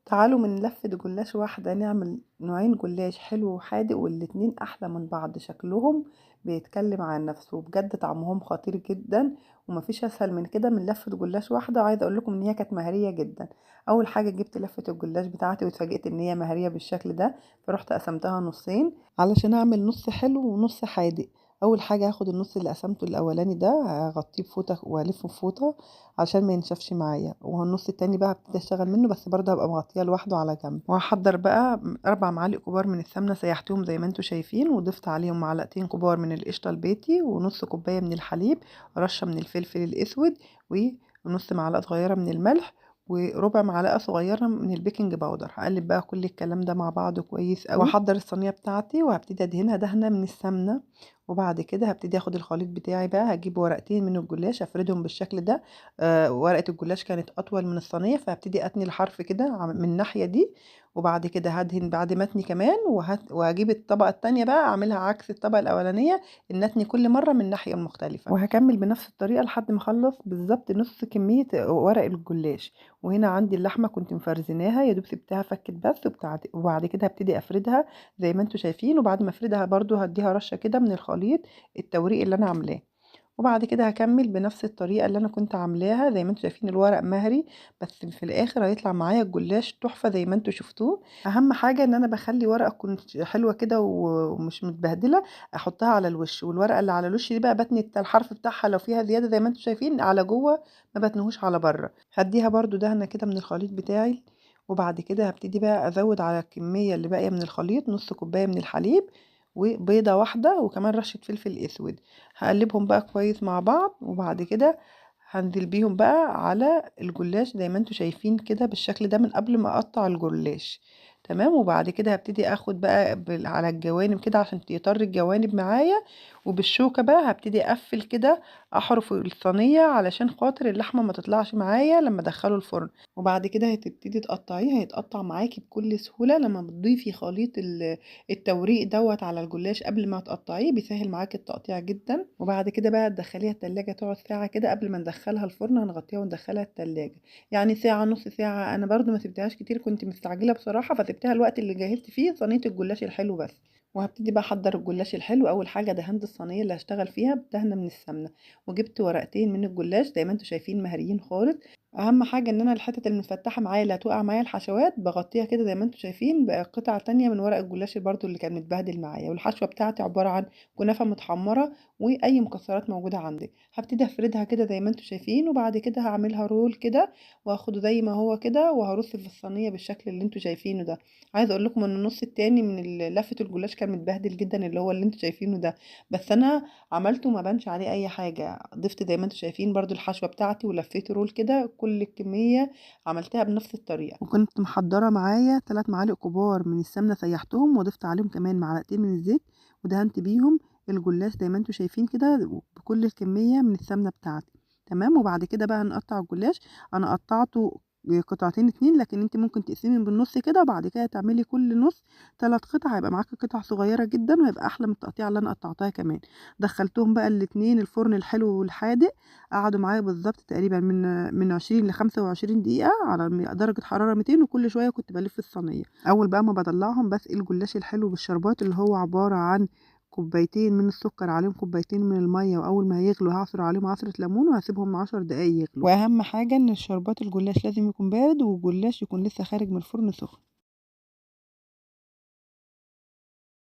تعالوا من لفة جلاش واحدة نعمل نوعين جلاش حلو وحادق، والاتنين أحلى من بعض، شكلهم بيتكلم عن نفسه، بجد طعمهم خطير جدا. ومفيش أسهل من كده من لفة جلاش واحدة. وعايزة أقول لكم إن هي كانت مهرية جدا. أول حاجة جبت لفة الجلاش بتاعتي واتفاجئت إن هي مهرية بالشكل ده، فرحت قسمتها نصين علشان أعمل نص حلو ونص حادق. أول حاجة هاخد النص اللي قسمته الأولاني ده هغطيه بفوطة وألفه بفوطة عشان ما ينشفش معايا، والنص التاني بقى هبتدي اشتغل منه، بس برضه هبقى مغطيه لوحده على جنب. وهحضر بقى 4 معالق كبار من السمنه سيحتهم زي ما انتم شايفين، وضفت عليهم معلقتين كبار من القشطه البيتي، ونص كوبايه من الحليب، رشه من الفلفل الاسود، ونص معلقه صغيره من الملح، وربع معلقه صغيره من البيكنج باودر. هقلب بقى كل الكلام ده مع بعضه كويس قوي، واحضر الصينيه بتاعتي وهبتدي ادهنها دهنه من السمنه. وبعد كده هبتدي اخد الخليط بتاعي بقى، هجيب ورقتين من الجلاش افردهم بالشكل ده. ورقة الجلاش كانت أطول من الصينية، فهبتدي أتني الحرف كده من الناحية دي. وبعد كده هدهن بعد ما أتني كمان، وهجيب الطبقة التانية بقى أعملها عكس الطبقة الأولانية، إن أتني كل مرة من ناحية مختلفة، وهكمل بنفس الطريقة لحد ما أخلص بالظبط نص كمية ورق الجلاش. وهنا عندي اللحمة كنت مفرزناها يا دوب سبتها فكت بس، وبعد كده هبتدي أفردها زي ما انتوا شايفين. وبعد ما أفردها برضو هديها رشة كده من الخليط التوريق اللي أنا عاملاه. وبعد كده هكمل بنفس الطريقة اللي انا كنت عاملاها زي ما انتوا شايفين. الورق مهري، بس في الاخر هيطلع معايا الجلاش تحفة زي ما انتوا شفتوه. اهم حاجة ان انا بخلي ورقة تكون حلوة كده ومش متبهدلة، احطها على الوش. والورقة اللي على الوش دي بقى بتني الحرف بتاعها لو فيها زيادة زي ما انتوا شايفين على جوه، ما بتنهوش على بره. هديها برضو دهنة كده من الخليط بتاعي. وبعد كده هبتدي بقى ازود على الكمية اللي باقية من الخليط نص كوباية من الحليب، وبيضة واحدة، وكمان رشة فلفل اسود. هقلبهم بقى كويس مع بعض، وبعد كده هنزل بيهم بقى على الجلاش زي ما انتوا شايفين كده بالشكل ده من قبل ما اقطع الجلاش. تمام. وبعد كده هبتدي اخد بقى على الجوانب كده عشان يطر الجوانب معايا، وبالشوكة بقى هبتدي اقفل كده، احرف الصينية علشان خاطر اللحمة ما تطلعش معايا لما ادخله الفرن. وبعد كده هتبتدي تقطعيه، هيتقطع معاكي بكل سهولة لما بتضيفي خليط التوريق دوت على الجلاش قبل ما تقطعيه، بيسهل معاكي التقطيع جدا. وبعد كده بقى تدخليها التلاجة تقعد ساعة كده قبل ما ندخلها الفرن، هنغطيها وندخلها التلاجة يعني ساعة نص ساعة. انا برضو ما سبتهاش كتير، كنت مستعجلة بصراحة، فسبتها الوقت اللي جهزت فيه صينية الجلاش الحلو بس. وهبتدي بقى احضر الجلاش الحلو. اول حاجه دهنت الصينيه اللي هشتغل فيها بدهنه من السمنه، وجبت ورقتين من الجلاش زي ما انتم شايفين مهريين خالص. اهم حاجه ان انا الحتت المفتحه معايا اللي هتوقع معايا الحشوات بغطيها كده زي ما انتم شايفين بقطعه تانية من ورق الجلاش برضو اللي كان متبهدل معايا. والحشوه بتاعتي عباره عن كنافه متحمره واي مكسرات موجوده عندي. هبتدي افردها كده زي ما انتم شايفين، وبعد كده هعملها رول كده واخده زي ما هو كده، وهرص في الصينيه بالشكل اللي انتم شايفينه ده. عايزه اقول لكم ان النص التاني من لفه الجلاش كان متبهدل جدا، اللي هو اللي انتم شايفينه ده، بس انا عملته ما بانش عليه اي حاجه. ضفت زي ما انتم شايفين برضو الحشوه بتاعتي ولفيت رول كده، كل الكميه عملتها بنفس الطريقه. وكنت محضره معايا 3 معالق كبار من السمنه سيحتهم، وضفت عليهم كمان معلقتين من الزيت، ودهنت بيهم الجلاش زي ما انتم شايفين كده بكل الكميه من السمنه بتاعتي. تمام. وبعد كده بقى هنقطع الجلاش. انا قطعته قطعتين اتنين، لكن انت ممكن تقسمي بالنص كده، وبعد كده تعملي كل نص 3 قطع، هيبقى معاكي قطع صغيره جدا، وهيبقى احلى من التقطيع اللي انا قطعتها كمان. دخلتهم بقى الاتنين الفرن الحلو والحادق، قعدوا معايا بالظبط تقريبا من 20 ل 25 دقيقه على درجه حراره 200، وكل شويه كنت بلف الصينيه. اول بقى ما بطلعهم بسقي الجلاش الحلو بالشربات، اللي هو عباره عن كوبايتين من السكر عليهم كوبايتين من الميه، واول ما هيغلوا هعصر عليهم عصره ليمون، وهسيبهم 10 دقايق يغلوا. واهم حاجه ان الشربات الجلاش لازم يكون بارد، والجلاش يكون لسه خارج من الفرن سخن.